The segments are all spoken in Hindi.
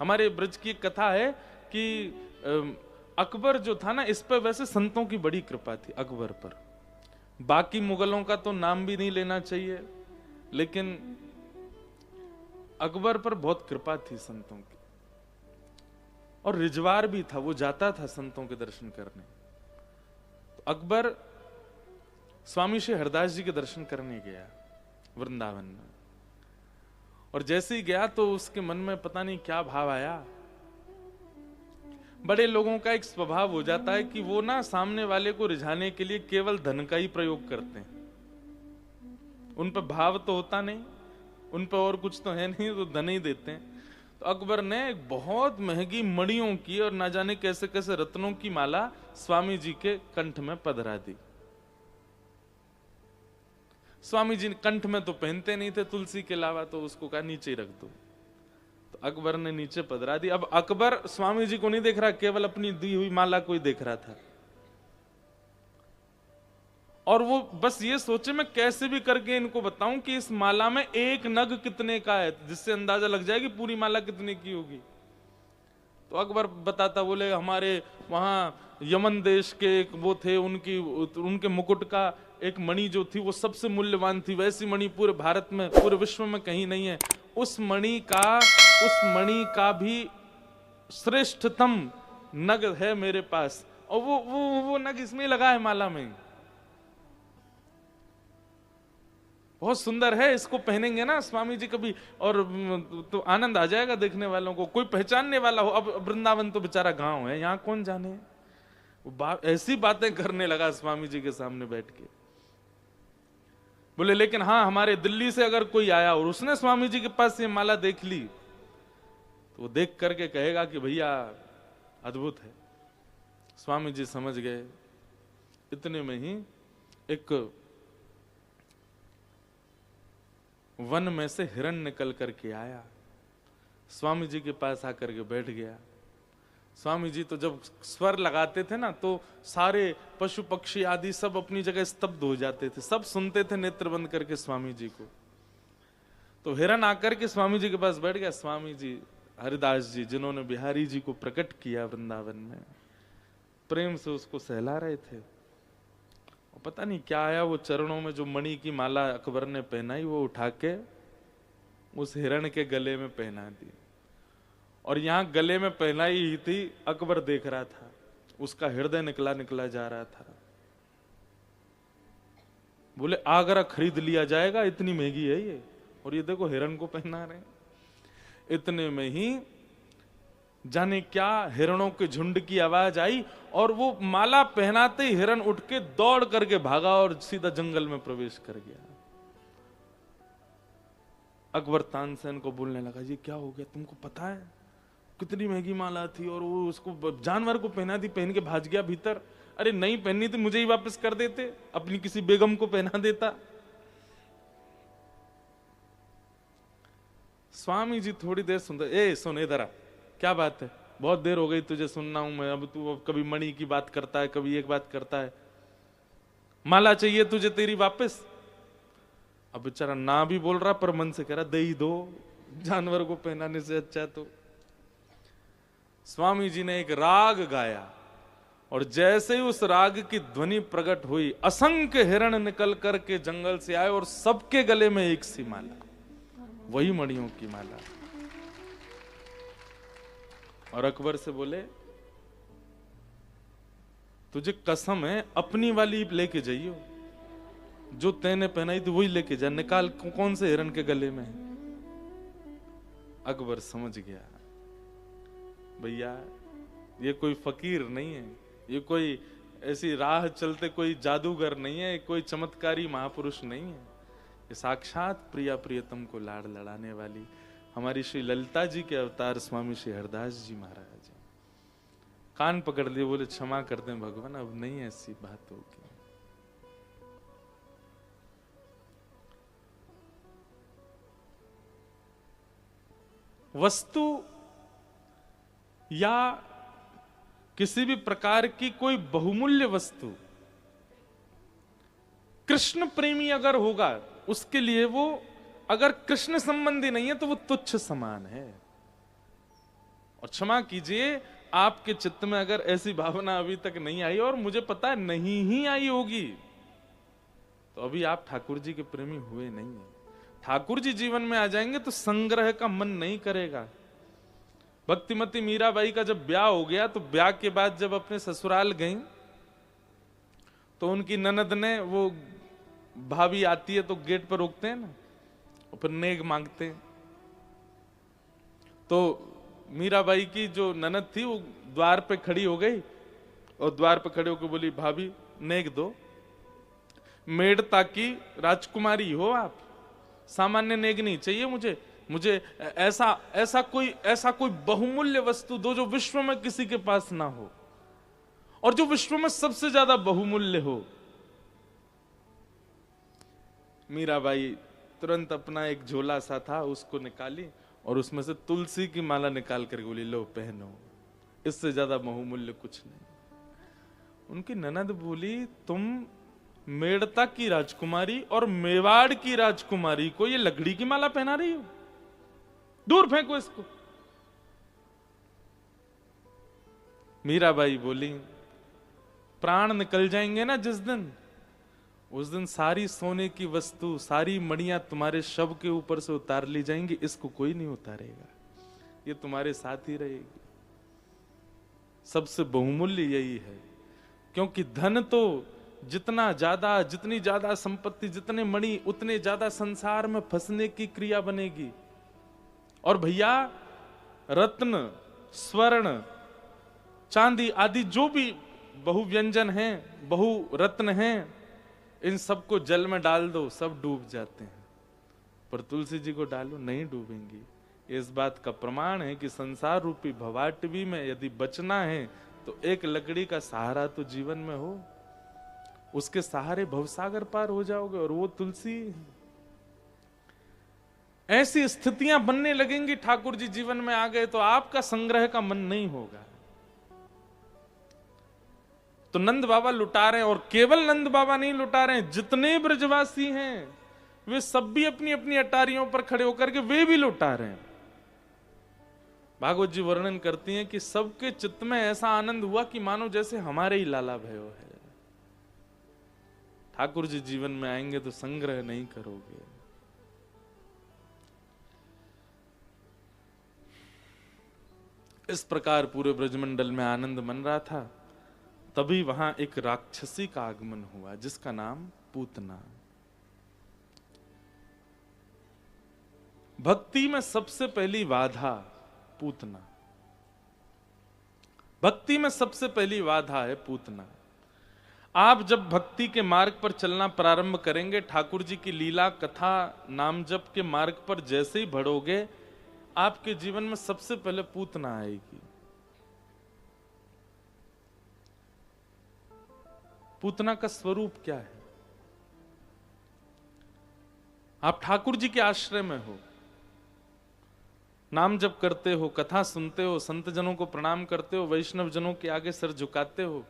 हमारे ब्रज की एक कथा है कि अकबर जो था ना, इस पर वैसे संतों की बड़ी कृपा थी अकबर पर। बाकी मुगलों का तो नाम भी नहीं लेना चाहिए, लेकिन अकबर पर बहुत कृपा थी संतों की। और रिजवार भी था, वो जाता था संतों के दर्शन करने। तो अकबर स्वामी श्री हरदास जी के दर्शन करने गया वृंदावन में, और जैसे ही गया तो उसके मन में पता नहीं क्या भाव आया। बड़े लोगों का एक स्वभाव हो जाता है कि वो ना सामने वाले को रिझाने के लिए केवल धन का ही प्रयोग करते हैं। उन पर भाव तो होता नहीं, उन पर और कुछ तो है नहीं, तो धन ही देते हैं। तो अकबर ने एक बहुत महंगी मणियों की और ना जाने कैसे कैसे रत्नों की माला स्वामी जी के कंठ में पधरा दी। स्वामी जी कंठ में तो पहनते नहीं थे तुलसी के अलावा, तो उसको कहा नीचे ही रख दो। तो अकबर ने नीचे पधरा दी। अब अकबर स्वामी जी को नहीं देख रहा, केवल अपनी दी हुई माला को ही देख रहा था। और वो बस ये सोचे मैं कैसे भी करके इनको बताऊं कि इस माला में एक नग कितने का है, जिससे अंदाजा लग जाए कि पूरी माला कितने की होगी। तो अकबर बताता, बोले हमारे वहां यमन देश के एक वो थे, उनके मुकुट का एक मणि जो थी वो सबसे मूल्यवान थी। वैसी मणि पूरे भारत में, पूरे विश्व में कहीं नहीं है। उस मणि का भी श्रेष्ठतम नग है मेरे पास, और वो नग इसमें लगा है माला में। बहुत सुंदर है, इसको पहनेंगे ना स्वामी जी कभी, और तो आनंद आ जाएगा देखने वालों को, कोई पहचानने वाला हो। अब वृंदावन तो बेचारा गांव है, यहाँ कौन जाने। वो ऐसी बातें करने लगा स्वामी जी के सामने बैठ के। बोले लेकिन हाँ, हमारे दिल्ली से अगर कोई आया और उसने स्वामी जी के पास ये माला देख ली, तो वो देख करके कहेगा कि भैया अद्भुत है। स्वामी जी समझ गए। इतने में ही एक वन में से हिरण निकल करके आया, स्वामी जी के पास आकर के बैठ गया। स्वामी जी तो जब स्वर लगाते थे ना, तो सारे पशु पक्षी आदि सब अपनी जगह स्तब्ध हो जाते थे, सब सुनते थे नेत्र बंद करके स्वामी जी को। तो हिरण आकर के स्वामी जी के पास बैठ गया। स्वामी जी हरिदास जी, जिन्होंने बिहारी जी को प्रकट किया वृंदावन में, प्रेम से उसको सहला रहे थे। और पता नहीं क्या आया, वो चरणों में जो मणि की माला अकबर ने पहनाई, वो उठा के उस हिरण के गले में पहना दी। और यहां गले में पहनाई ही थी, अकबर देख रहा था, उसका हृदय निकला निकला जा रहा था। बोले आगरा खरीद लिया जाएगा, इतनी महंगी है ये, और ये देखो हिरण को पहना रहे। इतने में ही जाने क्या हिरणों के झुंड की आवाज आई, और वो माला पहनाते ही हिरण उठ के दौड़ करके भागा और सीधा जंगल में प्रवेश कर गया। अकबर तानसेन को बोलने लगा, ये क्या हो गया, तुमको पता है कितनी महंगी माला थी, और वो उसको जानवर को पहना दी, पहन के भाग गया भीतर। अरे नहीं पहननी थी, मुझे ही वापस कर देते, अपनी किसी बेगम को पहना देता। स्वामी जी थोड़ी देर सुनते, ए सुन इधर आ, क्या बात है, बहुत देर हो गई तुझे सुनना हूं मैं। अब तू कभी मणि की बात करता है, कभी एक बात करता है। माला चाहिए तुझे तेरी वापस? अब बेचारा ना भी बोल रहा, पर मन से कह रहा दे ही दो, जानवर को पहनाने से अच्छा। तो स्वामी जी ने एक राग गाया, और जैसे ही उस राग की ध्वनि प्रकट हुई, असंख्य हिरण निकल करके जंगल से आए, और सबके गले में एक सी माला, वही मणियों की माला। और अकबर से बोले, तुझे कसम है अपनी वाली लेके जाइयो, जो तैने पहनाई थी वही लेके जा, निकाल कौन से हिरण के गले में है। अकबर समझ गया, भैया ये कोई फकीर नहीं है, ये कोई ऐसी राह चलते कोई जादूगर नहीं है, कोई चमत्कारी महापुरुष नहीं है, ये साक्षात प्रिया प्रियतम को लाड़ लड़ाने वाली हमारी श्री ललिता जी के अवतार स्वामी श्री हरदास जी महाराज। कान पकड़ लिए, बोले क्षमा कर दें भगवान, अब नहीं ऐसी बात होगी। वस्तु या किसी भी प्रकार की कोई बहुमूल्य वस्तु, कृष्ण प्रेमी अगर होगा, उसके लिए वो अगर कृष्ण संबंधी नहीं है तो वो तुच्छ समान है। और क्षमा कीजिए, आपके चित्त में अगर ऐसी भावना अभी तक नहीं आई, और मुझे पता है नहीं ही आई होगी, तो अभी आप ठाकुर जी के प्रेमी हुए नहीं है। ठाकुर जी जीवन में आ जाएंगे तो संग्रह का मन नहीं करेगा। भक्तिमती मीराबाई का जब ब्याह हो गया, तो ब्याह के बाद जब अपने ससुराल गई, तो उनकी ननद ने, वो भाभी आती है तो गेट पर रोकते हैं ना, और फिर नेग मांगते हैं। तो मीराबाई की जो ननद थी वो द्वार पे खड़ी हो गई, और द्वार पे खड़े होकर बोली, भाभी नेग दो, मेड़ता की राजकुमारी हो आप, सामान्य नेग नहीं चाहिए मुझे ऐसा कोई बहुमूल्य वस्तु दो जो विश्व में किसी के पास ना हो, और जो विश्व में सबसे ज्यादा बहुमूल्य हो। मीराबाई तुरंत अपना एक झोला सा था उसको निकाली, और उसमें से तुलसी की माला निकाल कर बोली, लो पहनो, इससे ज्यादा बहुमूल्य कुछ नहीं। उनकी ननद बोली, तुम मेड़ता की राजकुमारी और मेवाड़ की राजकुमारी को ये लकड़ी की माला पहना रही हो, दूर फेंको इसको। मीराबाई बोली, प्राण निकल जाएंगे ना जिस दिन, उस दिन सारी सोने की वस्तु, सारी मणियां तुम्हारे शव के ऊपर से उतार ली जाएंगी, इसको कोई नहीं उतारेगा, ये तुम्हारे साथ ही रहेगी। सबसे बहुमूल्य यही है, क्योंकि धन तो जितनी ज्यादा संपत्ति, जितने मणि, उतने ज्यादा संसार में फंसने की क्रिया बनेगी। और भैया, रत्न, स्वर्ण, चांदी आदि जो भी बहुव्यंजन हैं, बहु रत्न हैं, इन सबको जल में डाल दो, सब डूब जाते हैं, पर तुलसी जी को डालो, नहीं डूबेंगी। इस बात का प्रमाण है कि संसार रूपी भवाटवी में यदि बचना है तो एक लकड़ी का सहारा तो जीवन में हो, उसके सहारे भवसागर पार हो जाओगे, और वो तुलसी। ऐसी स्थितियां बनने लगेंगी, ठाकुर जी जीवन में आ गए तो आपका संग्रह का मन नहीं होगा। तो नंद बाबा लुटा रहे हैं, और केवल नंद बाबा नहीं लुटा रहे हैं, जितने ब्रजवासी हैं वे सब भी अपनी अपनी अटारियों पर खड़े होकर के वे भी लुटा रहे हैं। भागवत जी वर्णन करती हैं कि सबके चित्त में ऐसा आनंद हुआ कि मानो जैसे हमारे ही लाला भयो है। ठाकुर जी जीवन में आएंगे तो संग्रह नहीं करोगे। इस प्रकार पूरे ब्रजमंडल में आनंद मन रहा था, तभी वहां एक राक्षसी का आगमन हुआ जिसका नाम पूतना। भक्ति में सबसे पहली बाधा पूतना, भक्ति में सबसे पहली बाधा है पूतना। आप जब भक्ति के मार्ग पर चलना प्रारंभ करेंगे, ठाकुर जी की लीला कथा नाम जप के मार्ग पर जैसे ही बढ़ोगे, आपके जीवन में सबसे पहले पूतना आएगी। पूतना का स्वरूप क्या है? आप ठाकुर जी के आश्रय में हो, नाम जप करते हो, कथा सुनते हो, संत जनों को प्रणाम करते हो, वैष्णव जनों के आगे सिर झुकाते हो,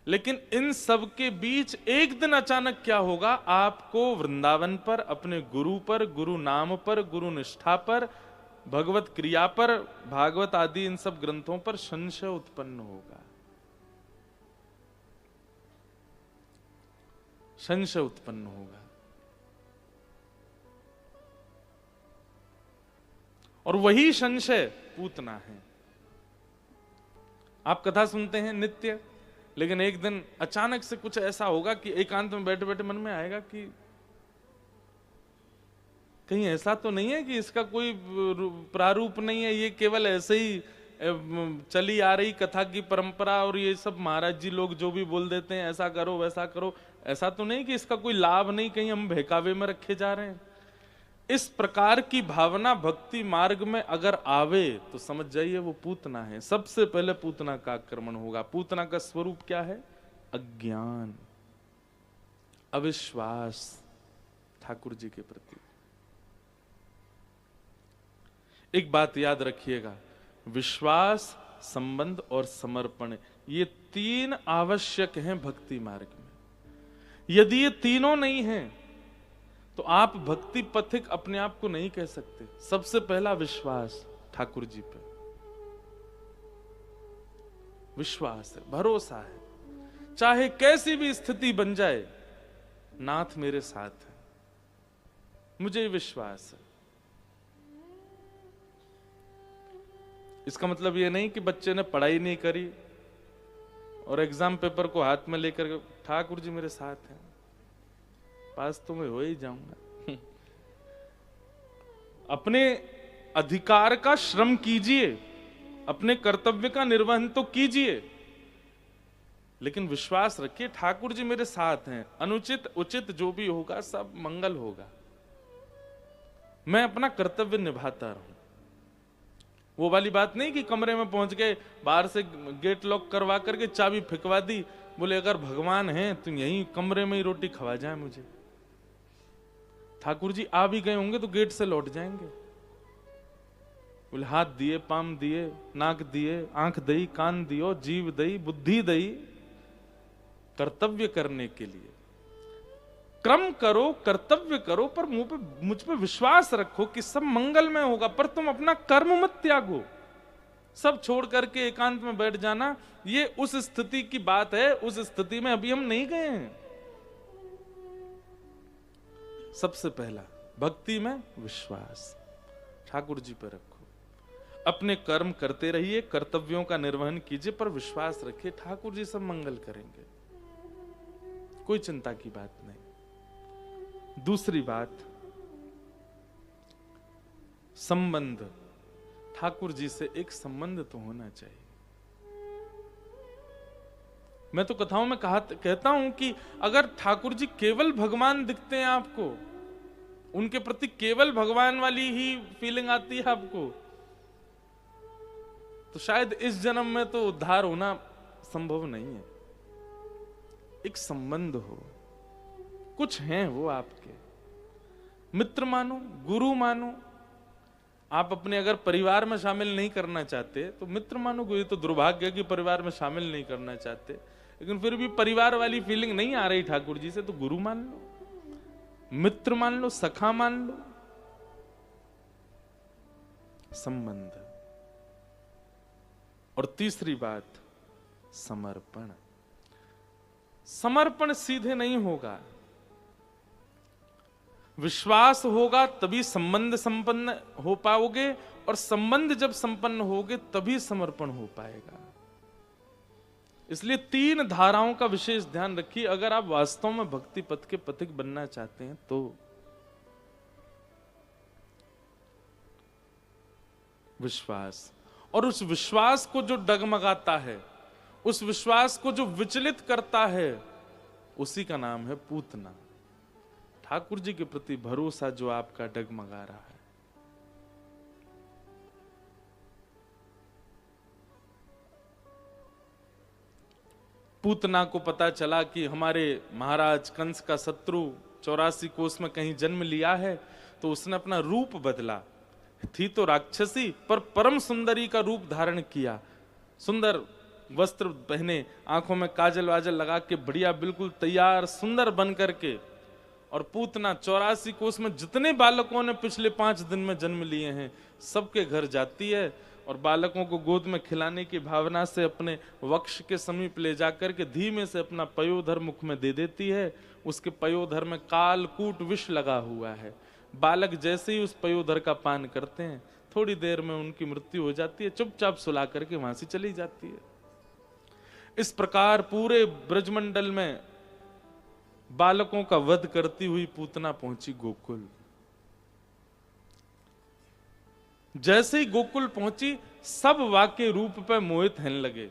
लेकिन इन सब के बीच एक दिन अचानक क्या होगा? आपको वृंदावन पर, अपने गुरु पर, गुरु नाम पर, गुरु निष्ठा पर, भगवत क्रिया पर, भागवत आदि इन सब ग्रंथों पर संशय उत्पन्न होगा। संशय उत्पन्न होगा, और वही संशय पूतना है। आप कथा सुनते हैं नित्य, लेकिन एक दिन अचानक से कुछ ऐसा होगा कि एकांत में बैठे बैठे मन में आएगा कि कहीं ऐसा तो नहीं है कि इसका कोई प्रारूप नहीं है, ये केवल ऐसे ही चली आ रही कथा की परंपरा, और ये सब महाराज जी लोग जो भी बोल देते हैं ऐसा करो वैसा करो, ऐसा तो नहीं कि इसका कोई लाभ नहीं, कहीं हम बहकावे में रखे जा रहे हैं। इस प्रकार की भावना भक्ति मार्ग में अगर आवे तो समझ जाइए वो पूतना है। सबसे पहले पूतना का आक्रमण होगा। पूतना का स्वरूप क्या है? अज्ञान, अविश्वास ठाकुर जी के प्रति। एक बात याद रखिएगा, विश्वास, संबंध और समर्पण, ये तीन आवश्यक हैं भक्ति मार्ग में। यदि ये तीनों नहीं हैं तो आप भक्ति पथिक अपने आप को नहीं कह सकते। सबसे पहला विश्वास ठाकुर जी पे, विश्वास है, भरोसा है, चाहे कैसी भी स्थिति बन जाए नाथ मेरे साथ है, मुझे विश्वास है। इसका मतलब यह नहीं कि बच्चे ने पढ़ाई नहीं करी और एग्जाम पेपर को हाथ में लेकर ठाकुर जी मेरे साथ हैं, पास तो मैं हो ही जाऊंगा। अपने अधिकार का श्रम कीजिए, अपने कर्तव्य का निर्वहन तो कीजिए, लेकिन विश्वास रखिए ठाकुर जी मेरे साथ हैं, अनुचित उचित जो भी होगा सब मंगल होगा, मैं अपना कर्तव्य निभाता रहूं। वो वाली बात नहीं कि कमरे में पहुंच गए, बाहर से गेट लॉक करवा करके चाबी फेंकवा दी, बोले अगर भगवान हैं तो यहीं कमरे में ही रोटी खवा जाए मुझे। ठाकुर जी आ भी गए होंगे तो गेट से लौट जाएंगे। बोले हाथ दिए, पाम दिए, नाक दिए, आंख दई, कान दियो, जीव दई, बुद्धि दई, कर्तव्य करने के लिए। कर्म करो, कर्तव्य करो, पर मुझ पे विश्वास रखो कि सब मंगल में होगा, पर तुम अपना कर्म मत त्यागो। सब छोड़ करके एकांत में बैठ जाना, ये उस स्थिति की बात है, उस स्थिति में अभी हम नहीं गए हैं। सबसे पहला भक्ति में विश्वास ठाकुर जी पर रखो, अपने कर्म करते रहिए, कर्तव्यों का निर्वहन कीजिए, पर विश्वास रखिए ठाकुर जी सब मंगल करेंगे, कोई चिंता की बात नहीं। दूसरी बात, संबंध, ठाकुर जी से एक संबंध तो होना चाहिए। मैं तो कथाओं में कहता हूं कि अगर ठाकुर जी केवल भगवान दिखते हैं आपको, उनके प्रति केवल भगवान वाली ही फीलिंग आती है आपको, तो शायद इस जन्म में तो उद्धार होना संभव नहीं है। एक संबंध हो, कुछ हैं वो आपके, मित्र मानो, गुरु मानो। आप अपने अगर परिवार में शामिल नहीं करना चाहते तो मित्र मानो, ये तो दुर्भाग्य कि परिवार में शामिल नहीं करना चाहते, लेकिन फिर भी परिवार वाली फीलिंग नहीं आ रही ठाकुर जी से, तो गुरु मान लो, मित्र मान लो, सखा मान लो। संबंध। और तीसरी बात, समर्पण। समर्पण सीधे नहीं होगा, विश्वास होगा तभी संबंध संपन्न हो पाओगे, और संबंध जब संपन्न होगे तभी समर्पण हो पाएगा। इसलिए 3 धाराओं का विशेष ध्यान रखिए अगर आप वास्तव में भक्ति पथ के पथिक बनना चाहते हैं तो। विश्वास, और उस विश्वास को जो डगमगाता है, उस विश्वास को जो विचलित करता है, उसी का नाम है पूतना। ठाकुर जी के प्रति भरोसा जो आपका डगमगा रहा है। पूतना को पता चला कि हमारे महाराज कंस का शत्रु 84 कोस में कहीं जन्म लिया है, तो उसने अपना रूप बदला। थी तो राक्षसी पर परम सुंदरी का रूप धारण किया, सुंदर वस्त्र पहने, आंखों में काजल वाजल लगा के बढ़िया बिल्कुल तैयार सुंदर बन करके, और पूतना 84 कोस में जितने बालकों ने पिछले 5 दिन में जन्म लिए हैं सबके घर जाती है, और बालकों को गोद में खिलाने की भावना से अपने वक्ष के समीप ले जाकर के धीमे से अपना पयोधर मुख में दे देती है। उसके पयोधर में कालकूट विष लगा हुआ है। बालक जैसे ही उस पयोधर का पान करते हैं, थोड़ी देर में उनकी मृत्यु हो जाती है, चुपचाप सुला करके वहां से चली जाती है। इस प्रकार पूरे ब्रजमंडल में बालकों का वध करती हुई पूतना पहुंची गोकुल। जैसे ही गोकुल पहुंची, सब वाके रूप पे मोहित होने लगे।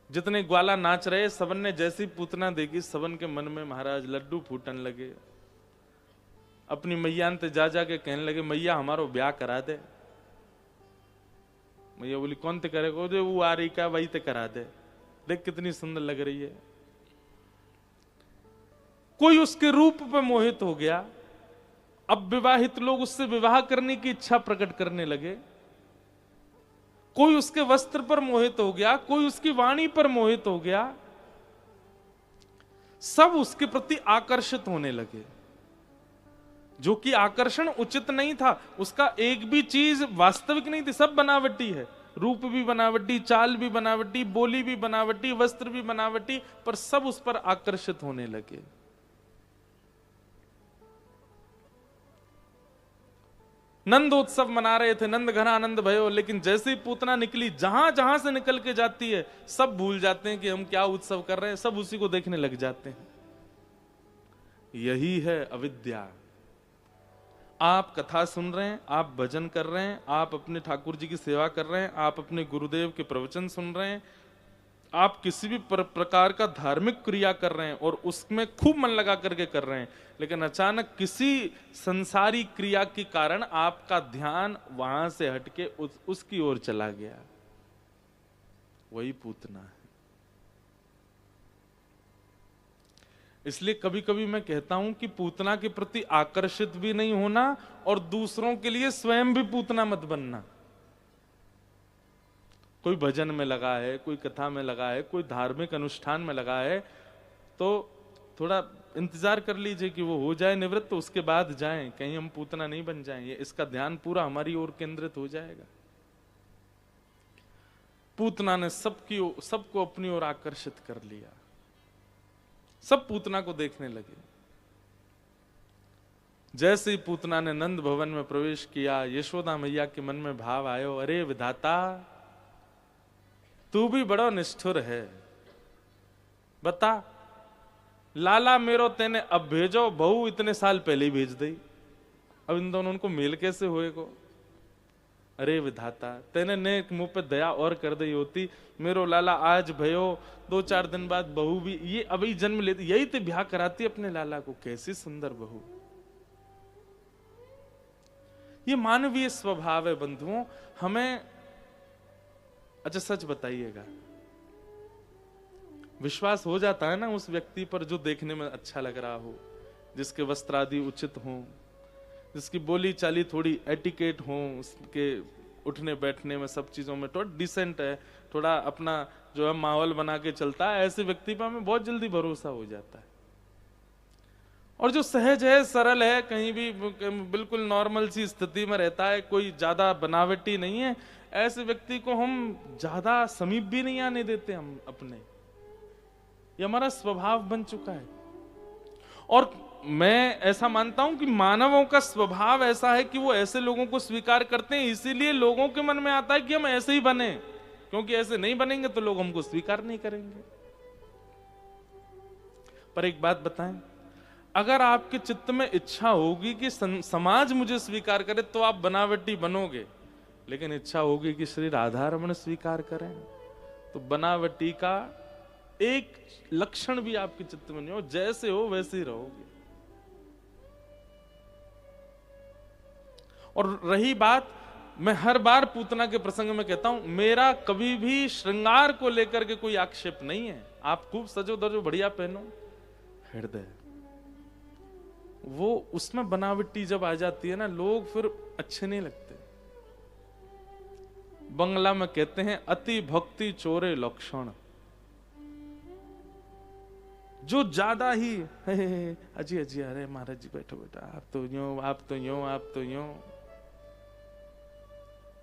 जितने ग्वाला नाच रहे, सबन ने जैसी पूतना देखी, सबन के मन में महाराज लड्डू फूटन लगे। अपनी मैया ने जा जाके कहने लगे, मैया हमारो ब्याह करा दे। मैया बोली कौन ते करेगा? वो आ रही का, वही ते करा दे, देख कितनी सुंदर लग रही है। कोई उसके रूप पे मोहित हो गया। अब विवाहित लोग उससे विवाह करने की इच्छा प्रकट करने लगे। कोई उसके वस्त्र पर मोहित हो गया, कोई उसकी वाणी पर मोहित हो गया। सब उसके प्रति आकर्षित होने लगे, जो कि आकर्षण उचित नहीं था। उसका एक भी चीज वास्तविक नहीं थी, सब बनावटी है। रूप भी बनावटी, चाल भी बनावटी, बोली भी बनावटी, वस्त्र भी बनावटी, पर सब उस पर आकर्षित होने लगे। नंदोत्सव मना रहे थे, नंद घन आनंद भयो, लेकिन जैसे ही पूतना निकली, जहां जहां से निकल के जाती है, सब भूल जाते हैं कि हम क्या उत्सव कर रहे हैं, सब उसी को देखने लग जाते हैं। यही है अविद्या। आप कथा सुन रहे हैं, आप भजन कर रहे हैं, आप अपने ठाकुर जी की सेवा कर रहे हैं, आप अपने गुरुदेव के प्रवचन सुन रहे हैं, आप किसी भी प्रकार का धार्मिक क्रिया कर रहे हैं और उसमें खूब मन लगा करके कर रहे हैं, लेकिन अचानक किसी संसारी क्रिया के कारण आपका ध्यान वहां से हटके उसकी ओर चला गया, वही पूतना है। इसलिए कभी कभी मैं कहता हूं कि पूतना के प्रति आकर्षित भी नहीं होना और दूसरों के लिए स्वयं भी पूतना मत बनना। कोई भजन में लगा है, कोई कथा में लगा है, कोई धार्मिक अनुष्ठान में लगा है, तो थोड़ा इंतजार कर लीजिए कि वो हो जाए निवृत्त, तो उसके बाद जाएं, कहीं हम पूतना नहीं बन जाएं। इसका ध्यान पूरा हमारी ओर केंद्रित हो जाएगा। पूतना ने सबको अपनी ओर आकर्षित कर लिया, सब पूतना को देखने लगे। जैसे ही पूतना ने नंद भवन में प्रवेश किया, यशोदा मैया के मन में भाव आयो, अरे विधाता, तू भी बड़ा निष्ठुर है। बता, लाला मेरो तेने अब भेजो, बहू इतने साल पहले ही भेज दी, अब इन दोनों को मेल कैसे होए को। अरे विधाता, तेने ने मुंह पे दया और कर दी होती, मेरो लाला आज भयो, 2-4 दिन बाद बहू भी ये अभी जन्म लेती, यही तो ब्याह कराती अपने लाला को। कैसी सुंदर बहू। ये मानवीय स्वभाव है बंधुओं। हमें अच्छा सच बताइएगा, विश्वास हो जाता है ना उस व्यक्ति पर जो देखने में अच्छा लग रहा हो, जिसके वस्त्र आदि उचित हो, जिसकी बोली चाली थोड़ी एटिकेट हो, उसके उठने बैठने में सब चीजों में थोड़ा डिसेंट है, थोड़ा अपना जो है माहौल बना के चलता है, ऐसे व्यक्ति पर हमें बहुत जल्दी भरोसा हो जाता है। और जो सहज है, सरल है, कहीं भी बिल्कुल नॉर्मल सी स्थिति में रहता है, कोई ज्यादा बनावटी नहीं है, ऐसे व्यक्ति को हम ज्यादा समीप भी नहीं आने देते हम अपने। ये हमारा स्वभाव बन चुका है। और मैं ऐसा मानता हूं कि मानवों का स्वभाव ऐसा है कि वो ऐसे लोगों को स्वीकार करते हैं, इसीलिए लोगों के मन में आता है कि हम ऐसे ही बने, क्योंकि ऐसे नहीं बनेंगे तो लोग हमको स्वीकार नहीं करेंगे। पर एक बात बताएं, अगर आपके चित्त में इच्छा होगी कि समाज मुझे स्वीकार करे तो आप बनावटी बनोगे, लेकिन इच्छा होगी कि श्री राधा रमण स्वीकार करें तो बनावटी का एक लक्षण भी आपके चित्त में नहीं हो, जैसे हो वैसे ही रहोगे। और रही बात, मैं हर बार पूतना के प्रसंग में कहता हूं, मेरा कभी भी श्रृंगार को लेकर के कोई आक्षेप नहीं है। आप खूब सजो धजो बढ़िया पहनो, हृदय वो उसमें बनावटी जब आ जाती है ना, लोग फिर अच्छे नहीं लगते। बंगला में कहते हैं अति भक्ति चोरे लक्षण। जो ज्यादा ही अजी अजी, अरे महाराज जी बैठो बेटा, आप तो यूं, आप तो यूं, आप तो यूं,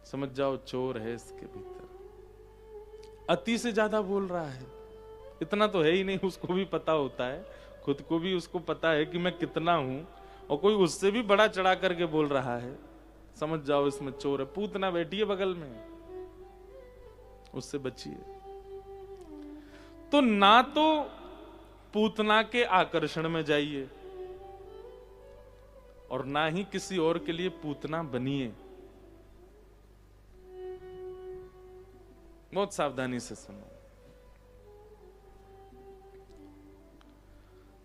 समझ जाओ चोर है इसके भीतर। अति से ज्यादा बोल रहा है, इतना तो है ही नहीं, उसको भी पता होता है, खुद को भी उसको पता है कि मैं कितना हूं, और कोई उससे भी बड़ा चढ़ा करके बोल रहा है, समझ जाओ इसमें चोर है। पूतना बैठी है बगल में, उससे बचिए। तो ना तो पूतना के आकर्षण में जाइए और ना ही किसी और के लिए पूतना बनिए। बहुत सावधानी से सुनो।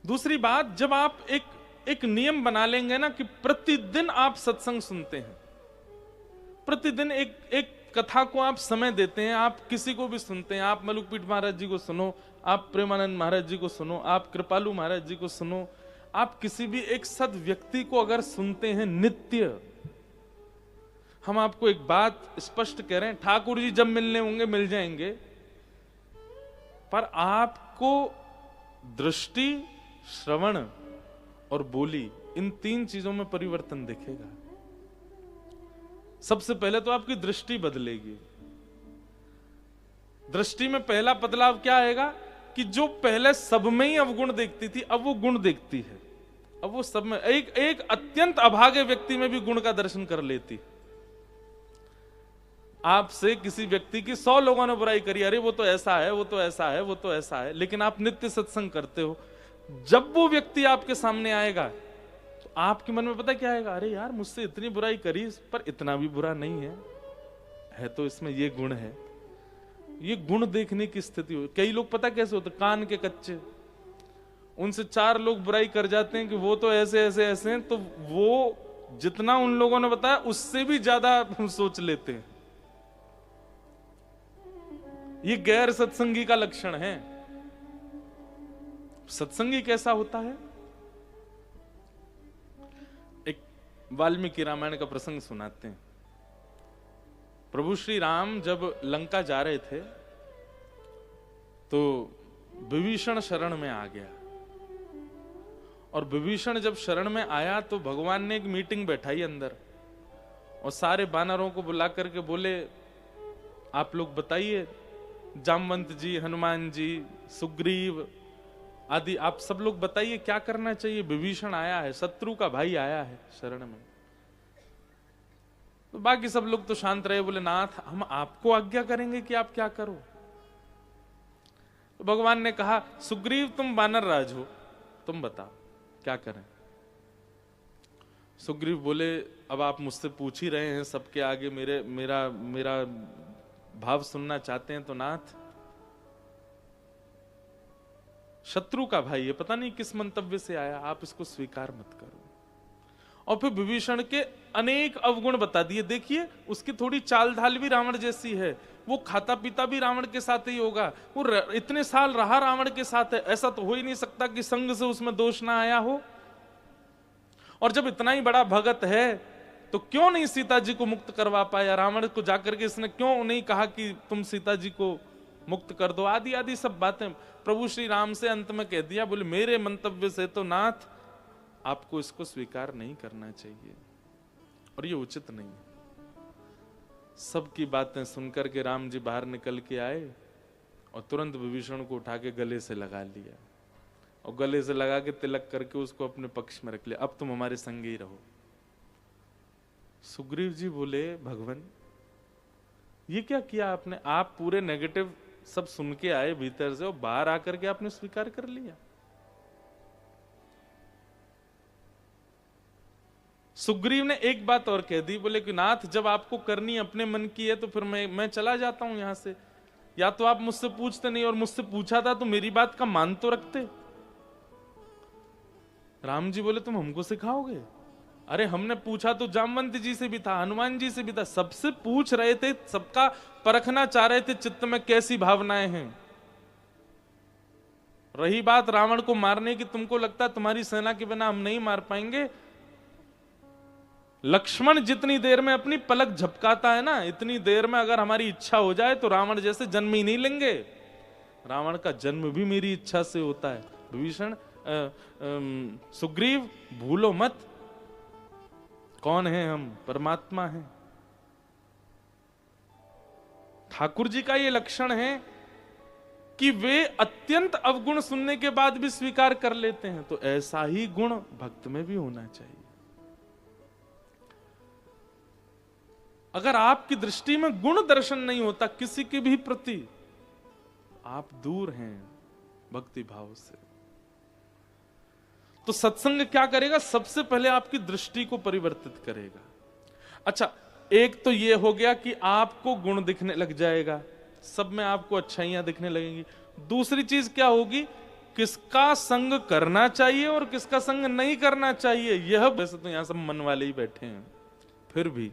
दूसरी बात, जब आप एक नियम बना लेंगे ना कि प्रतिदिन आप सत्संग सुनते हैं, प्रतिदिन एक कथा को आप समय देते हैं, आप किसी को भी सुनते हैं, आप मलुकपीठ महाराज जी को सुनो, आप प्रेमानंद महाराज जी को सुनो, आप कृपालु महाराज जी को सुनो, आप किसी भी एक सद व्यक्ति को अगर सुनते हैं नित्य, हम आपको एक बात स्पष्ट कह रहे हैं, ठाकुर जी जब मिलने होंगे मिल जाएंगे, पर आपको दृष्टि, श्रवण और बोली, इन 3 चीजों में परिवर्तन दिखेगा। सबसे पहले तो आपकी दृष्टि बदलेगी। दृष्टि में पहला बदलाव क्या आएगा कि जो पहले सब में ही अवगुण देखती थी, अब वो गुण देखती है। अब वो सब में एक अत्यंत अभागे व्यक्ति में भी गुण का दर्शन कर लेती। आपसे किसी व्यक्ति की 100 लोगों ने बुराई करी, अरे वो तो ऐसा है, वो तो ऐसा है, वो तो ऐसा है, लेकिन आप नित्य सत्संग करते हो, जब वो व्यक्ति आपके सामने आएगा तो आपके मन में पता क्या आएगा, अरे यार मुझसे इतनी बुराई करी पर इतना भी बुरा नहीं है तो इसमें ये गुण है। ये गुण देखने की स्थिति हो। कई लोग पता कैसे होते, कान के कच्चे, उनसे 4 लोग बुराई कर जाते हैं कि वो तो ऐसे ऐसे ऐसे हैं, तो वो जितना उन लोगों ने बताया उससे भी ज्यादा सोच लेते हैं। ये गैर सत्संगी का लक्षण है। सत्संगी कैसा होता है? एक वाल्मीकि रामायण का प्रसंग सुनाते हैं। प्रभु श्री राम जब लंका जा रहे थे तो विभीषण शरण में आ गया, और विभीषण जब शरण में आया तो भगवान ने एक मीटिंग बैठाई अंदर, और सारे वानरों को बुला करके बोले, आप लोग बताइए, जामवंत जी, हनुमान जी, सुग्रीव आदि, आप सब लोग बताइए क्या करना चाहिए। विभीषण आया है, शत्रु का भाई आया है शरण में। तो बाकी सब लोग तो शांत रहे, बोले नाथ हम आपको आज्ञा करेंगे कि आप क्या करो। तो भगवान ने कहा, सुग्रीव तुम वानर राज हो, तुम बताओ क्या करें। सुग्रीव बोले, अब आप मुझसे पूछ ही रहे हैं सबके आगे, मेरा भाव सुनना चाहते हैं, तो नाथ शत्रु का भाई है, पता नहीं किस मंतव्य से आया, आप इसको स्वीकार मत करो। और फिर विभीषण के अनेक अवगुण बता दिए। देखिए उसकी थोड़ी चाल ढाल भी रावण जैसी है, वो खाता पीता भी रावण के साथ ही होगा, वो इतने साल रहा रावण के साथ है, ऐसा तो हो ही नहीं सकता कि संग से उसमें दोष ना आया हो। और जब इतना ही बड़ा भगत है तो क्यों नहीं सीता जी को मुक्त करवा पाया? रावण को जाकर के इसने क्यों नहीं कहा कि तुम सीता जी को मुक्त कर दो? आदि आदि सब बातें प्रभु श्री राम से अंत में कह दिया। बोले मेरे मंतव्य से तो नाथ आपको इसको स्वीकार नहीं करना चाहिए, और ये उचित नहीं है। सबकी बातें सुनकर के राम जी बाहर निकल के आए और तुरंत विभीषण को उठा के गले से लगा लिया, और गले से लगा के तिलक करके उसको अपने पक्ष में रख लिया, अब तुम हमारे संग ही रहो। सुग्रीव जी बोले, भगवान ये क्या किया आपने? आप पूरे नेगेटिव सब सुन के आए भीतर से, और बाहर आकर के आपने स्वीकार कर लिया। सुग्रीव ने एक बात और कह दी, बोले कि नाथ जब आपको करनी अपने मन की है तो फिर मैं चला जाता हूं यहां से, या तो आप मुझसे पूछते नहीं, और मुझसे पूछा था तो मेरी बात का मान तो रखते। राम जी बोले, तुम हमको सिखाओगे? अरे हमने पूछा तो जामवंत जी से भी था, हनुमान जी से भी था, सबसे पूछ रहे थे, सबका परखना चाह रहे थे चित्त में कैसी भावनाएं हैं। रही बात रावण को मारने की, तुमको लगता है तुम्हारी सेना के बिना हम नहीं मार पाएंगे? लक्ष्मण जितनी देर में अपनी पलक झपकाता है ना, इतनी देर में अगर हमारी इच्छा हो जाए तो रावण जैसे जन्म ही नहीं लेंगे। रावण का जन्म भी मेरी इच्छा से होता है। विभीषण सुग्रीव भूलो मत, कौन है हम? परमात्मा है। ठाकुर जी का ये लक्षण है कि वे अत्यंत अवगुण सुनने के बाद भी स्वीकार कर लेते हैं, तो ऐसा ही गुण भक्त में भी होना चाहिए। अगर आपकी दृष्टि में गुण दर्शन नहीं होता किसी के भी प्रति, आप दूर हैं भक्ति भाव से। तो सत्संग क्या करेगा? सबसे पहले आपकी दृष्टि को परिवर्तित करेगा। अच्छा, एक तो ये हो गया कि आपको गुण दिखने लग जाएगा, सब में आपको अच्छाइयां दिखने लगेंगी। दूसरी चीज क्या होगी? किसका संग करना चाहिए और किसका संग नहीं करना चाहिए, यह वैसे तो यहां सब मन वाले ही बैठे हैं, फिर भी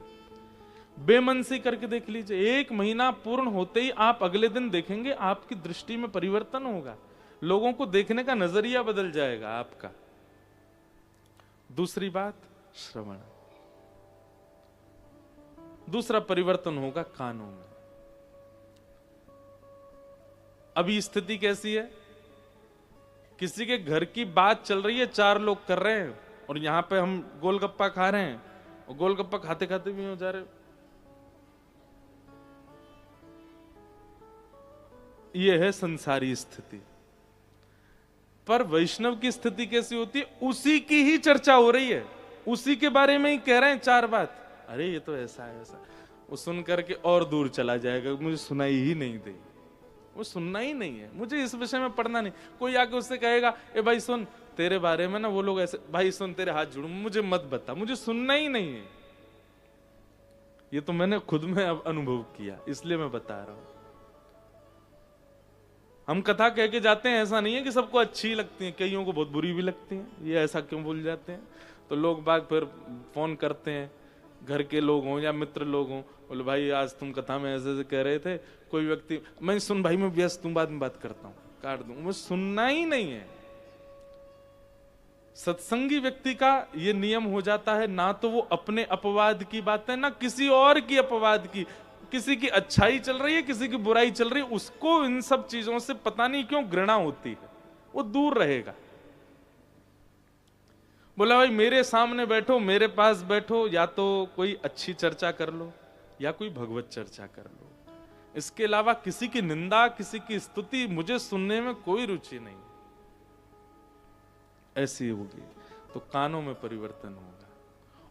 बेमन से करके देख लीजिए। 1 महीना पूर्ण होते ही आप अगले दिन देखेंगे आपकी दृष्टि में परिवर्तन होगा, लोगों को देखने का नजरिया बदल जाएगा आपका। दूसरी बात, श्रवण। दूसरा परिवर्तन होगा कानों में। अभी स्थिति कैसी है? किसी के घर की बात चल रही है, 4 लोग कर रहे हैं, और यहां पे हम गोलगप्पा खा रहे हैं, और गोलगप्पा खाते खाते भी हो जा रहे। ये है संसारी स्थिति। पर वैष्णव की स्थिति कैसी होती है, उसी की ही चर्चा हो रही है, उसी के बारे में ही कह रहे हैं चार बात, अरे ये तो ऐसा है ऐसा, वो सुन करके और दूर चला जाएगा, मुझे सुनाई ही नहीं देगी, वो सुनना ही नहीं है, मुझे इस विषय में पढ़ना नहीं। कोई आके उससे कहेगा ए भाई सुन तेरे बारे में ना वो लोग ऐसे, भाई सुन तेरे हाथ जोड़ू, मुझे मत बता, मुझे सुनना ही नहीं है। ये तो मैंने खुद में अब अनुभव किया, इसलिए मैं बता रहा हूं। हम कथा कह के जाते हैं, ऐसा नहीं है कि सबको अच्छी लगती है, कईयों को बहुत बुरी भी लगती है, ये ऐसा क्यों बोल जाते हैं। तो लोग बाग फिर फोन करते हैं, घर के लोग हों या मित्र लोग हों, बोले भाई आज तुम कथा में ऐसे ऐसे कह रहे थे, कोई व्यक्ति, मैं सुन भाई मैं व्यस्त हूं, बाद में बात करता हूं, काट दूं, मुझे सुनना ही नहीं है। सत्संगी व्यक्ति का ये नियम हो जाता है, ना तो वो अपने अपवाद की बातें, ना किसी और की अपवाद की, किसी की अच्छाई चल रही है किसी की बुराई चल रही है, उसको इन सब चीजों से पता नहीं क्यों घृणा होती है, वो दूर रहेगा। बोला भाई मेरे सामने बैठो, मेरे पास बैठो, या तो कोई अच्छी चर्चा कर लो या कोई भगवत चर्चा कर लो, इसके अलावा किसी की निंदा किसी की स्तुति मुझे सुनने में कोई रुचि नहीं। ऐसी होगी तो कानों में परिवर्तन होगा,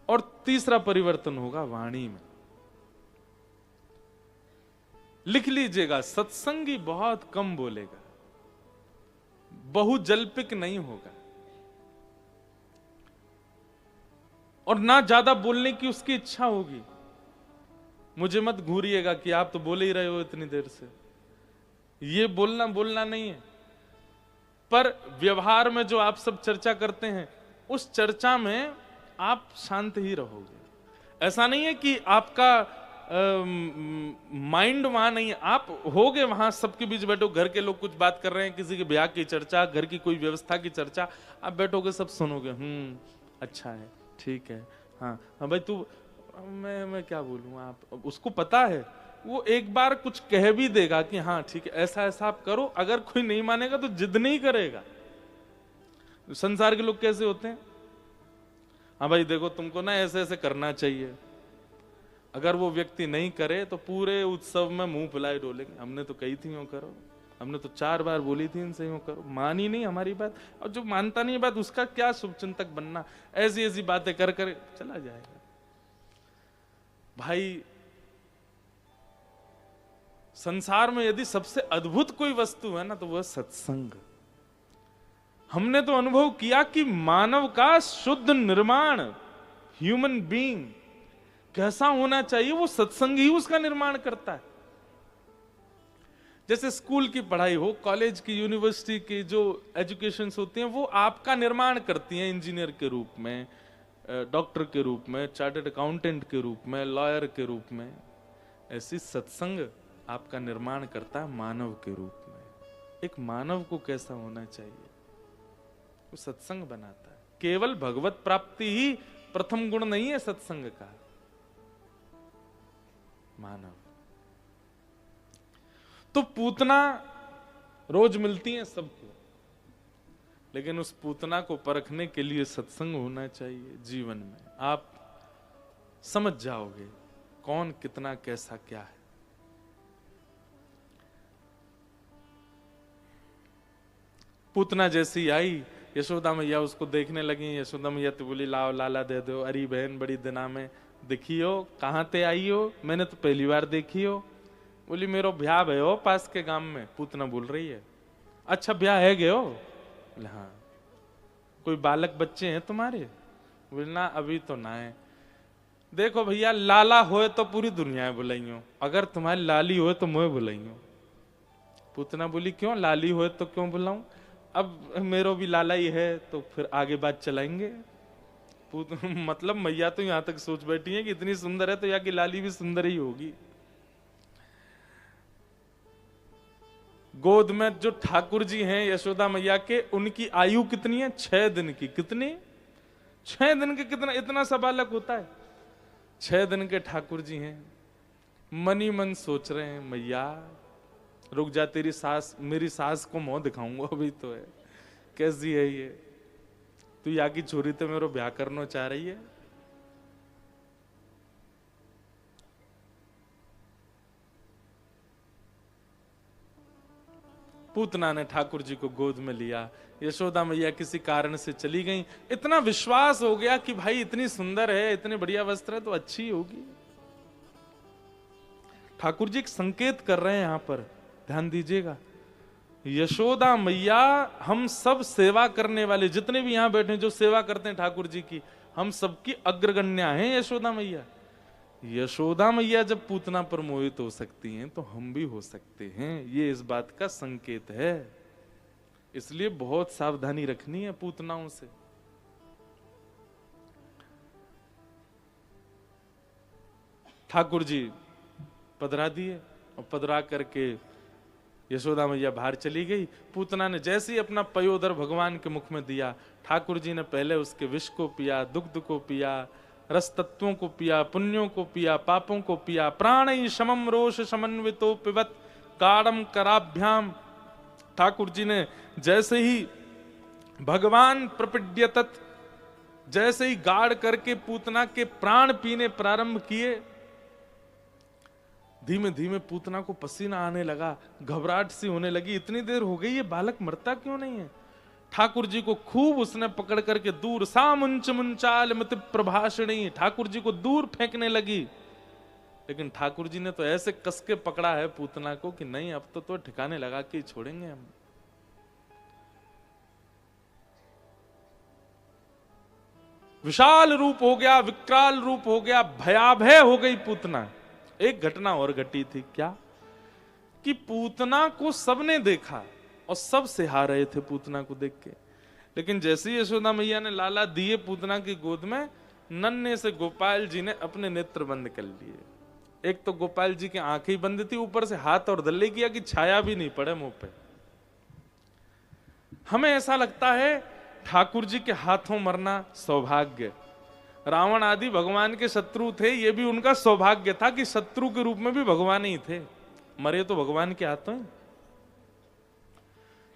और तीसरा परिवर्तन होगा वाणी में। लिख लीजिएगा, सत्संगी बहुत कम बोलेगा, बहुजल्पिक नहीं होगा, और ना ज्यादा बोलने की उसकी इच्छा होगी। मुझे मत घूरिएगा कि आप तो बोले ही रहे हो इतनी देर से, ये बोलना नहीं है। पर व्यवहार में जो आप सब चर्चा करते हैं, उस चर्चा में आप शांत ही रहोगे। ऐसा नहीं है कि आपका माइंड वहां नहीं है, आप होगे वहां, सबके बीच बैठो, घर के लोग कुछ बात कर रहे हैं, किसी के ब्याह की चर्चा, घर की कोई व्यवस्था की चर्चा, आप बैठोगे सब सुनोगे, अच्छा है, ठीक है, हाँ हाँ भाई तू, मैं क्या बोलूं, आप उसको पता है, वो एक बार कुछ कह भी देगा कि हाँ ठीक है ऐसा ऐसा आप करो, अगर कोई नहीं मानेगा तो जिद नहीं करेगा। संसार के लोग कैसे होते हैं, हाँ भाई देखो तुमको ना ऐसे ऐसे करना चाहिए, अगर वो व्यक्ति नहीं करे तो पूरे उत्सव में मुंह फुलाए डोलेंगे, हमने तो कही थी यूं करो, हमने तो 4 बार बोली थी इनसे यूं करो, मानी नहीं हमारी बात, और जो मानता नहीं बात उसका क्या शुभचिंतक बनना, ऐसी ऐसी बातें कर कर चला जाएगा। भाई संसार में यदि सबसे अद्भुत कोई वस्तु है ना तो वह सत्संग। हमने तो अनुभव किया कि मानव का शुद्ध निर्माण, ह्यूमन बीइंग कैसा होना चाहिए, वो सत्संग ही उसका निर्माण करता है। जैसे स्कूल की पढ़ाई हो, कॉलेज की, यूनिवर्सिटी की जो एजुकेशन होती हैं, वो आपका निर्माण करती हैं इंजीनियर के रूप में, डॉक्टर के रूप में, चार्टर्ड अकाउंटेंट के रूप में, लॉयर के रूप में। ऐसी सत्संग आपका निर्माण करता है मानव के रूप में। एक मानव को कैसा होना चाहिए वो सत्संग बनाता है। केवल भगवत प्राप्ति ही प्रथम गुण नहीं है सत्संग का। मानव तो पूतना रोज मिलती है सबको, लेकिन उस पूतना को परखने के लिए सत्संग होना चाहिए जीवन में। आप समझ जाओगे कौन कितना कैसा क्या है। पूतना जैसी आई, यशोदा मैया उसको देखने लगी। यशोदा मैया तो बोली लाओ लाला दे दो। अरे बहन बड़ी दिना में देखी हो, कहाँ ते आई हो, मैंने तो पहली बार देखी हो। बोली मेरो ब्याह है हो पास के गांव में। पूतना बोल रही है अच्छा ब्याह है गए हो? बोले हाँ। कोई बालक बच्चे हैं तुम्हारे? बोले ना अभी तो ना है। देखो भैया लाला होए तो पूरी दुनिया बुलाइयो, अगर तुम्हारी लाली होए तो मुझे बुलाइयो। पूतना बोली क्यों लाली होए तो क्यों बुलाऊं, अब मेरो भी लाला ही है तो फिर आगे बात चलाएंगे। मतलब मैया तो यहां तक सोच बैठी है कि इतनी सुंदर है तो यहाँ की लाली भी सुंदर ही होगी। गोद में जो ठाकुर जी हैं यशोदा मैया के, उनकी आयु कितनी है? 6 दिन की। कितनी? 6 दिन के। कितना इतना सा बालक होता है? 6 दिन के ठाकुर जी हैं। मन ही मन सोच रहे हैं मैया रुक जा, तेरी सास, मेरी सास को मुंह दिखाऊंगा अभी तो है। कैसी है ये, तू यहाँ की छोरी तो मेरा ब्याह करना चाह रही है? पूतना ने ठाकुर जी को गोद में लिया, यशोदा मैया किसी कारण से चली गई। इतना विश्वास हो गया कि भाई इतनी सुंदर है, इतने बढ़िया वस्त्र है तो अच्छी होगी। ठाकुर जी एक संकेत कर रहे हैं यहां पर, ध्यान दीजिएगा। यशोदा मैया हम सब सेवा करने वाले जितने भी यहां बैठे जो सेवा करते हैं ठाकुर जी की, हम सबकी अग्रगण्या हैं यशोदा मैया। यशोदा मैया जब पूतना पर मोहित हो सकती हैं तो हम भी हो सकते हैं, ये इस बात का संकेत है। इसलिए बहुत सावधानी रखनी है पूतनाओं से। ठाकुर जी पधरा दिए और पधरा करके यशोदा मैया बाहर चली गई। पूतना ने जैसे ही अपना पयोदर भगवान के मुख में दिया, ठाकुर जी ने पहले उसके विष को पिया, दुग्ध को पिया, रस तत्वों को पिया, पुण्यों को पिया, पापों को पिया। प्राण शमम रोष समन्वितो पिबत गाढ़म कराभ्याम। ठाकुर जी ने जैसे ही भगवान प्रपद्यतत, जैसे ही गाढ़ करके पूतना के प्राण पीने प्रारंभ किए, धीमे धीमे पूतना को पसीना आने लगा, घबराहट सी होने लगी। इतनी देर हो गई, ये बालक मरता क्यों नहीं है? ठाकुर जी को खूब उसने पकड़ करके दूर, सा मुंच मुंचाल मत प्रभाषणी, ठाकुर जी को दूर फेंकने लगी। लेकिन ठाकुर जी ने तो ऐसे कस के पकड़ा है पूतना को कि नहीं, अब तो ठिकाने लगा के छोड़ेंगे हम। विशाल रूप हो गया, विकराल रूप हो गया, भयाभय हो गई पूतना। एक घटना और घटी थी, क्या कि पूतना को सबने देखा और सब सिहा रहे थे पूतना को देख के। लेकिन जैसे ही यशोदा मैया ने लाला दिए पूतना की गोद में, नन्हे से गोपाल जी ने अपने नेत्र बंद कर लिए। एक तो गोपाल जी की आंखें ही बंद थी, ऊपर से हाथ और दल्ले किया कि छाया भी नहीं पड़े मुंह पे। हमें ऐसा लगता है ठाकुर जी के हाथों मरना सौभाग्य। रावण आदि भगवान के शत्रु थे, ये भी उनका सौभाग्य था कि शत्रु के रूप में भी भगवान ही थे, मरे तो भगवान के हाथों ही।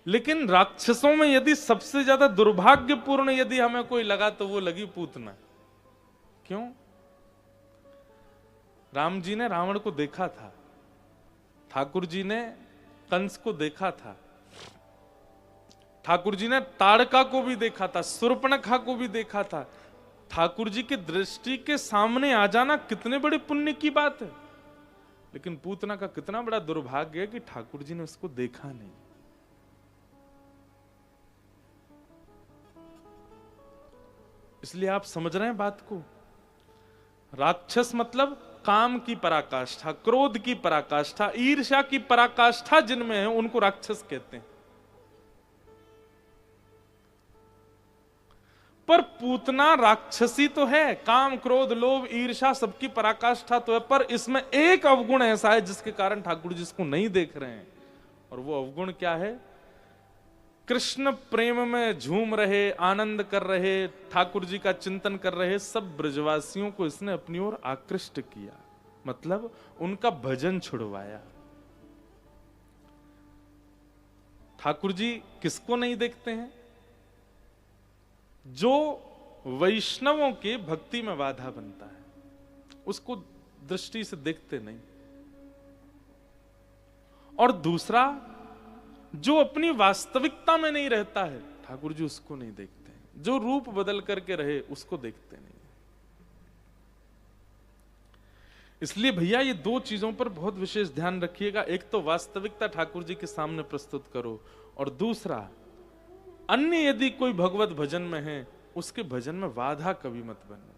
लेकिन राक्षसों में यदि सबसे ज्यादा दुर्भाग्यपूर्ण यदि हमें कोई लगा तो वो लगी पूतना। क्यों? राम जी ने रावण को देखा था, ठाकुर जी ने कंस को देखा था, ठाकुर जी ने ताड़का को भी देखा था, शूर्पणखा को भी देखा था। ठाकुर जी की दृष्टि के सामने आ जाना कितने बड़े पुण्य की बात है। लेकिन पूतना का कितना बड़ा दुर्भाग्य है कि ठाकुर जी ने उसको देखा नहीं। इसलिए आप समझ रहे हैं बात को। राक्षस मतलब काम की पराकाष्ठा, क्रोध की पराकाष्ठा, ईर्ष्या की पराकाष्ठा जिनमें है उनको राक्षस कहते हैं। पर पूतना राक्षसी तो है, काम क्रोध लोभ ईर्ष्या सबकी पराकाष्ठा तो है, पर इसमें एक अवगुण ऐसा है जिसके कारण ठाकुर जी इसको नहीं देख रहे हैं। और वो अवगुण क्या है? कृष्ण प्रेम में झूम रहे, आनंद कर रहे, ठाकुर जी का चिंतन कर रहे सब ब्रजवासियों को इसने अपनी ओर आकृष्ट किया, मतलब उनका भजन छुड़वाया। ठाकुर जी किसको नहीं देखते हैं? जो वैष्णवों के भक्ति में बाधा बनता है उसको दृष्टि से देखते नहीं। और दूसरा, जो अपनी वास्तविकता में नहीं रहता है ठाकुर जी उसको नहीं देखते हैं। जो रूप बदल करके रहे उसको देखते नहीं। इसलिए भैया ये दो चीजों पर बहुत विशेष ध्यान रखिएगा। एक तो वास्तविकता ठाकुर जी के सामने प्रस्तुत करो, और दूसरा अन्य यदि कोई भगवत भजन में है उसके भजन में बाधा कभी मत बनो।